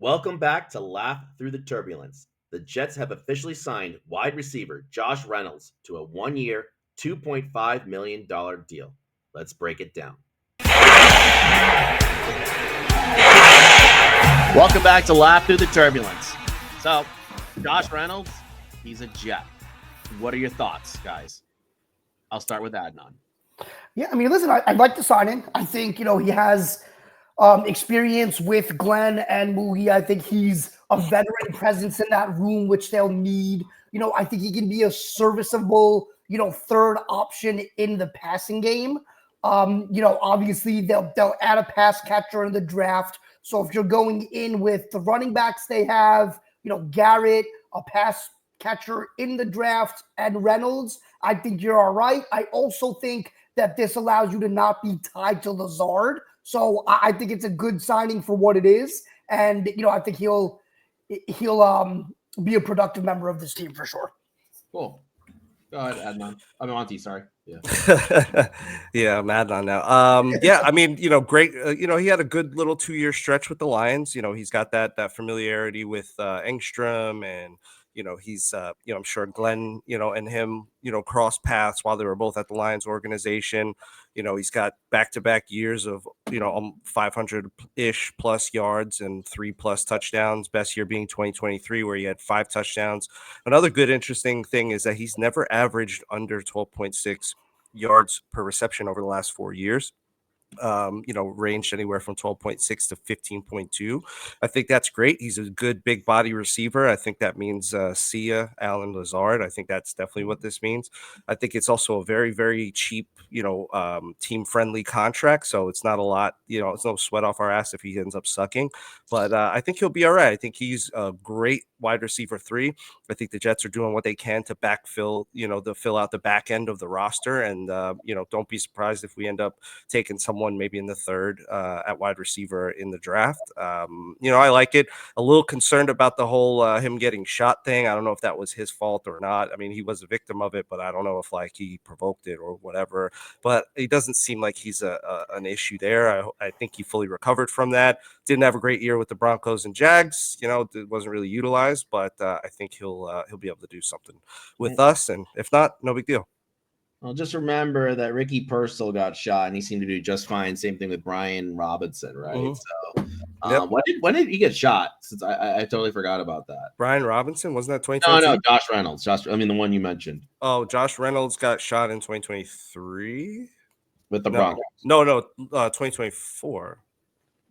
Welcome back to Laugh Through the Turbulence. The Jets have officially signed wide receiver Josh Reynolds to a 1-year, $2.5 million deal. Let's break it down. Welcome back to Laugh Through the Turbulence. So, Josh Reynolds, he's a Jet. What are your thoughts, guys? I'll start with Adnan. Yeah, I mean, listen, I like the signing. I think, he has experience with Glenn and Moogie. I think he's a veteran presence in that room, which they'll need. I think he can be a serviceable, third option in the passing game. Obviously they'll add a pass catcher in the draft. So if you're going in with the running backs they have, Garrett, a pass catcher in the draft, and Reynolds, I think you're all right. I also think that this allows you to not be tied to Lazard. So I think it's a good signing for what it is. And, I think he'll be a productive member of this team for sure. Cool. Go ahead, Adnan. I mean, Monty, sorry. Yeah. Yeah, I'm Adnan now. Yeah, I mean, great. He had a good little 2-year stretch with the Lions. He's got that familiarity with Engstrom, and he's I'm sure Glenn, and him, cross paths while they were both at the Lions organization. He's got back-to-back years of 500-ish plus yards and 3+ touchdowns. Best year being 2023, where he had 5 touchdowns. Another good interesting thing is that he's never averaged under 12.6 yards per reception over the last 4 years. Ranged anywhere from 12.6 to 15.2. I think that's great. He's a good big body receiver. I think that means Sia, Allen Lazard. I think that's definitely what this means. I think it's also a very, very cheap, team friendly contract. So it's not a lot, it's no sweat off our ass if he ends up sucking. But I think he'll be all right. I think he's a great wide receiver 3. I think the Jets are doing what they can to backfill, to fill out the back end of the roster. And, don't be surprised if we end up taking someone maybe in the 3rd at wide receiver in the draft. I like it. A little concerned about the whole him getting shot thing. I don't know if that was his fault or not. I mean, he was a victim of it, but I don't know if he provoked it or whatever. But it doesn't seem like he's an issue there. I think he fully recovered from that. Didn't have a great year with the Broncos and Jags. It wasn't really utilized, but I think he'll be able to do something with us. And if not, no big deal. Well, just remember that Ricky Purcell got shot, and he seemed to do just fine. Same thing with Brian Robinson, right? Mm-hmm. So, when did he get shot? Since I totally forgot about that. Brian Robinson, wasn't that 2022? No, Josh Reynolds. The one you mentioned. Oh, Josh Reynolds got shot in 2023 with the Broncos. No, 2024.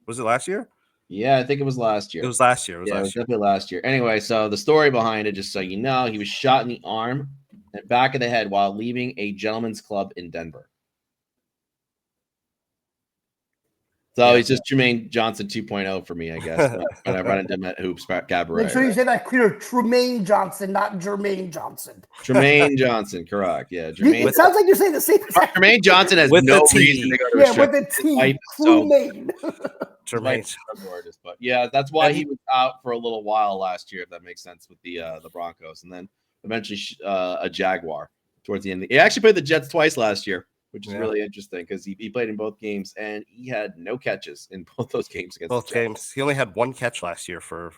Was it last year? Yeah, I think it was last year. It was last year. It was definitely last year. Anyway, so the story behind it, just so you know, he was shot in the arm and back of the head while leaving a gentleman's club in Denver. So he's just Jermaine Johnson 2.0 for me, I guess, when I run into him at Hoops Cabaret. Make sure you say that clear. Tremaine Johnson, not Jermaine Johnson. Tremaine Johnson, correct. Yeah. Jermaine. It sounds like you're saying the same thing. Jermaine Johnson has with no reason to go to a with the T. Tremaine. Jermaine. But yeah, that's why he was out for a little while last year, if that makes sense, with the Broncos. And then eventually a Jaguar towards the end. He actually played the Jets twice last year, which is really interesting because he played in both games and he had no catches in both those games. Against both games. He only had 1 catch last year for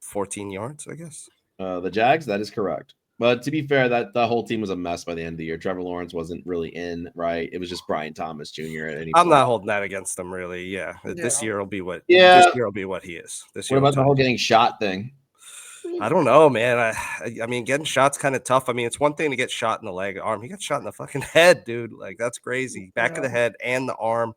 14 yards, I guess. The Jags, that is correct. But to be fair, that the whole team was a mess by the end of the year. Trevor Lawrence wasn't really in, right? It was just Brian Thomas Jr. At any I'm point. not holding that against them, really. Yeah. This year will be what. Yeah. This year will be what he is. What about the whole getting shot thing? I don't know, man. I mean, getting shot's kind of tough. I mean, it's one thing to get shot in the leg, arm. He got shot in the fucking head, dude. Like, that's crazy. Back of the head and the arm.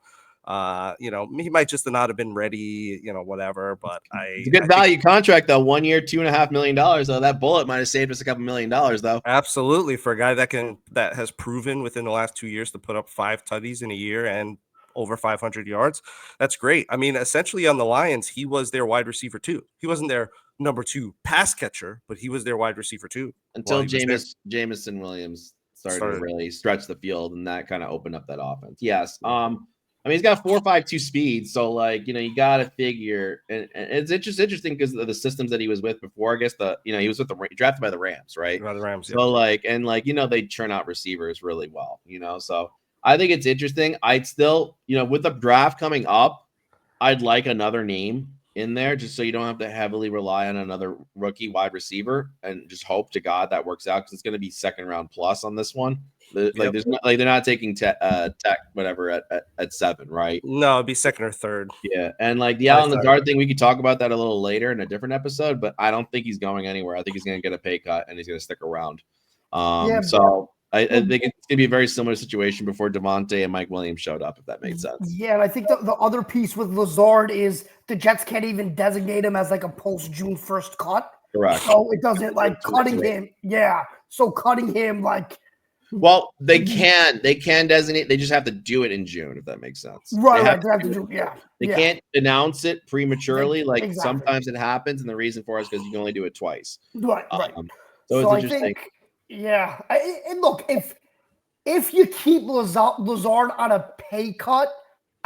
He might just not have been ready, whatever. But it's a good value contract, though. 1 year, $2.5 million. Though that bullet might have saved us a couple $1 million, though. Absolutely, for a guy that has proven within the last 2 years to put up 5 tutties in a year and over 500 yards. That's great. I mean, essentially on the Lions, he was their wide receiver too. He wasn't their number 2 pass catcher, but he was their wide receiver too. Until Jameson Williams started to really stretch the field, and that kind of opened up that offense. Yes. I mean, he's got 4.52 speed, so you got to figure, and it's interesting because of the systems that he was with before. I guess he was drafted by the Rams, right? By the Rams. So they churn out receivers really well, so I think it's interesting. I'd still, with the draft coming up, I'd like another name in there just so you don't have to heavily rely on another rookie wide receiver and just hope to God that works out because it's going to be second round plus on this one. Like there's not like they're not taking tech whatever at 7, right? No, it'd be second or third. Yeah, and like the Allen Lazard thing, we could talk about that a little later in a different episode, but I don't think he's going anywhere. I think he's going to get a pay cut and he's going to stick around. So I think it's going to be a very similar situation before Devontae and Mike Williams showed up, if that made sense. Yeah, and I think the other piece with Lazard is the Jets can't even designate him as like a post-June 1st cut. Correct. So it doesn't like cutting him. Yeah. So cutting him like. Well, they can designate. They just have to do it in June, if that makes sense. Right. They have to do. Yeah. They can't announce it prematurely. Like sometimes it happens, and the reason for it is because you can only do it twice. Right. So it's interesting. Yeah. And look, if you keep Lazard on a pay cut,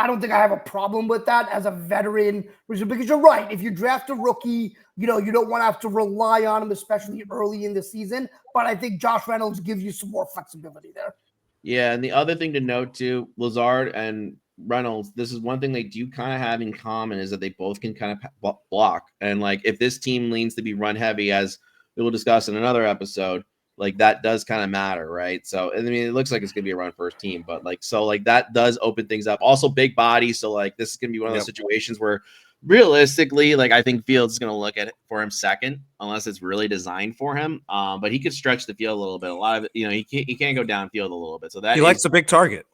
I don't think I have a problem with that as a veteran, because you're right. If you draft a rookie, you don't want to have to rely on him, especially early in the season. But I think Josh Reynolds gives you some more flexibility there. Yeah, and the other thing to note too, Lazard and Reynolds, this is one thing they do kind of have in common is that they both can kind of block. And like if this team leans to be run heavy, as we will discuss in another episode, like that does kind of matter, right? So I mean, it looks like it's gonna be a run first team, but like that does open things up. Also, big body, so like this is gonna be one of those situations where realistically, like I think Fields is gonna look at it for him second, unless it's really designed for him. But he could stretch the field a little bit. A lot of it, he can go downfield a little bit. So that he likes a big target.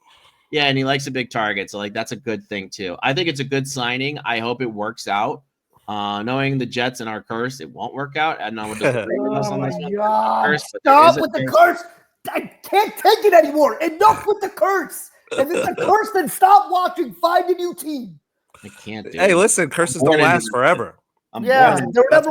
Yeah, and he likes a big target. So like that's a good thing too. I think it's a good signing. I hope it works out. Knowing the Jets and our curse, it won't work out. And no one does agree with us on this one. Stop with the curse. I can't take it anymore. Enough with the curse. If it's a curse, then stop watching. Find a new team. I can't do Hey, listen, curses don't last forever. That's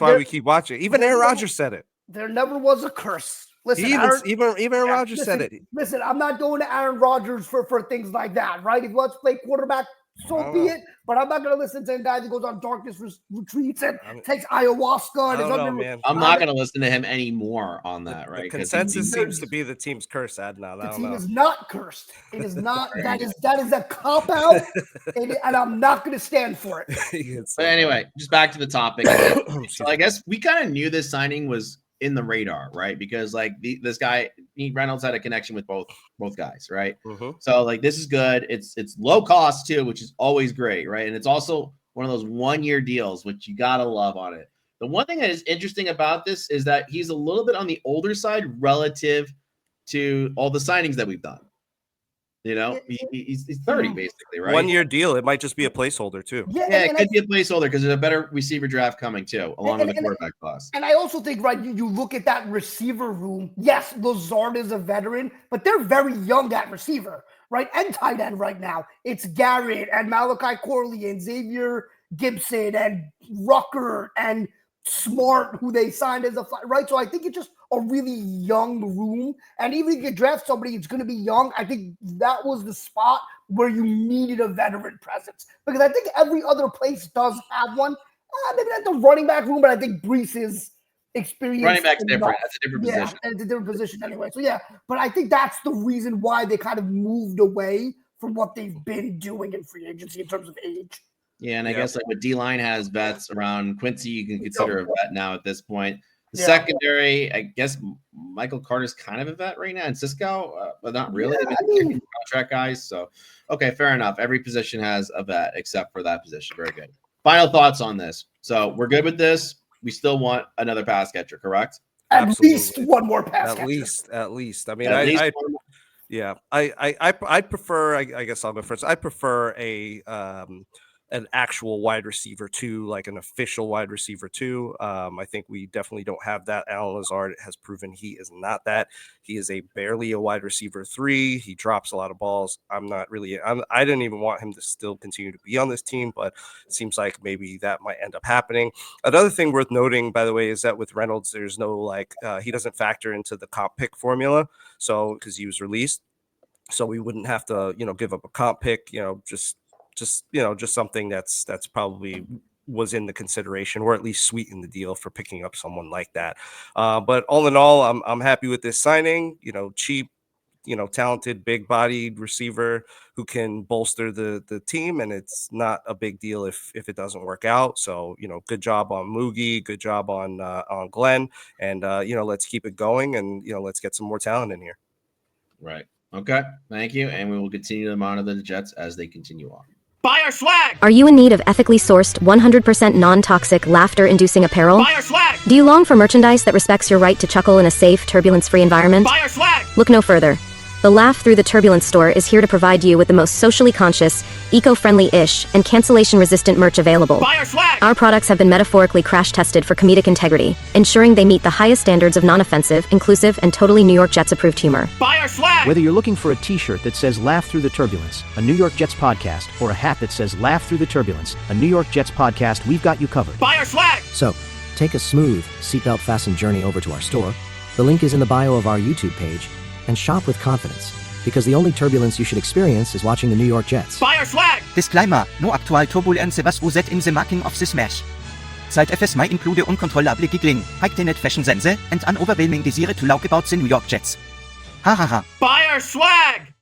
why we keep watching. Even Aaron Rodgers said it. There never was a curse. Listen, even Aaron Rodgers said it. Listen, I'm not going to Aaron Rodgers for things like that, right? If he wants to play quarterback, so be it. But I'm not going to listen to a guy that goes on darkness retreats and takes ayahuasca. I'm not going to listen to him anymore on that, right? The consensus seems to be the team's cursed, Adnan. The team is not cursed. It is not. that is a cop out, and I'm not going to stand for it. But anyway, just back to the topic. So I guess we kind of knew this signing was in the radar, right? Because like this guy, Reynolds had a connection with both guys, right? So like this is good. It's low cost too, which is always great, right? And it's also one of those 1-year deals, which you gotta love on it. The one thing that is interesting about this is that he's a little bit on the older side relative to all the signings that we've done. He's 30 basically, right? 1-year deal. It might just be a placeholder too. Yeah, it could be a placeholder because there's a better receiver draft coming too, along with the quarterback class. And I also think, right, you look at that receiver room. Yes, Lazard is a veteran, but they're very young at receiver, right? And tight end right now. It's Garrett and Malachi Corley and Xavier Gibson and Rucker and Smart, who they signed as right. So I think it's just a really young room. And even if you draft somebody, it's going to be young. I think that was the spot where you needed a veteran presence, because I think every other place does have one. Maybe not the running back room, but I think Brees's experience. Running back's different. That's a different position. And it's a different position anyway. So yeah, but I think that's the reason why they kind of moved away from what they've been doing in free agency in terms of age. Yeah, and I guess like with D-line has vets around Quincy, you can consider a vet now at this point. The secondary, I guess Michael Carter's kind of a vet right now, and Cisco, but not really. Contract guys. So, okay, fair enough. Every position has a vet except for that position. Very good. Final thoughts on this. So we're good with this. We still want another pass catcher, correct? At least one more pass catcher. At least. I mean, I prefer. I guess I'll go first. I prefer an actual wide receiver 2, like an official wide receiver 2. I think we definitely don't have that. Allen Lazard has proven he is not that. He is barely a wide receiver 3. He drops a lot of balls. I didn't even want him to still continue to be on this team, but it seems like maybe that might end up happening. Another thing worth noting, by the way, is that with Reynolds, there's no he doesn't factor into the comp pick formula. So because he was released, so we wouldn't have to, give up a comp pick, just something that's probably was in the consideration, or at least sweeten the deal for picking up someone like that. But all in all, I'm happy with this signing. Cheap, talented, big-bodied receiver who can bolster the team, and it's not a big deal if it doesn't work out. So, good job on Moogie, good job on Glenn, and let's keep it going, and let's get some more talent in here. Right. Okay. Thank you, and we will continue to monitor the Jets as they continue on. Buy our swag! Are you in need of ethically sourced, 100% non-toxic, laughter-inducing apparel? Buy our swag! Do you long for merchandise that respects your right to chuckle in a safe, turbulence-free environment? Buy our swag! Look no further. The Laugh Through the Turbulence store is here to provide you with the most socially conscious, eco-friendly-ish, and cancellation-resistant merch available. Buy our swag! Our products have been metaphorically crash-tested for comedic integrity, ensuring they meet the highest standards of non-offensive, inclusive, and totally New York Jets-approved humor. Buy our swag! Whether you're looking for a t-shirt that says Laugh Through the Turbulence, a New York Jets podcast, or a hat that says Laugh Through the Turbulence, a New York Jets podcast, we've got you covered. Buy our swag! So, take a smooth, seatbelt fastened journey over to our store. The link is in the bio of our YouTube page, and shop with confidence. Because the only turbulence you should experience is watching the New York Jets. Buy our swag! Disclaimer, no actual turbulence was used in the making of the smash. Side effects may include uncontrollable giggling, heightened fashion sense, and an overwhelming desire to talk about the New York Jets. Ha ha ha. Buy our swag!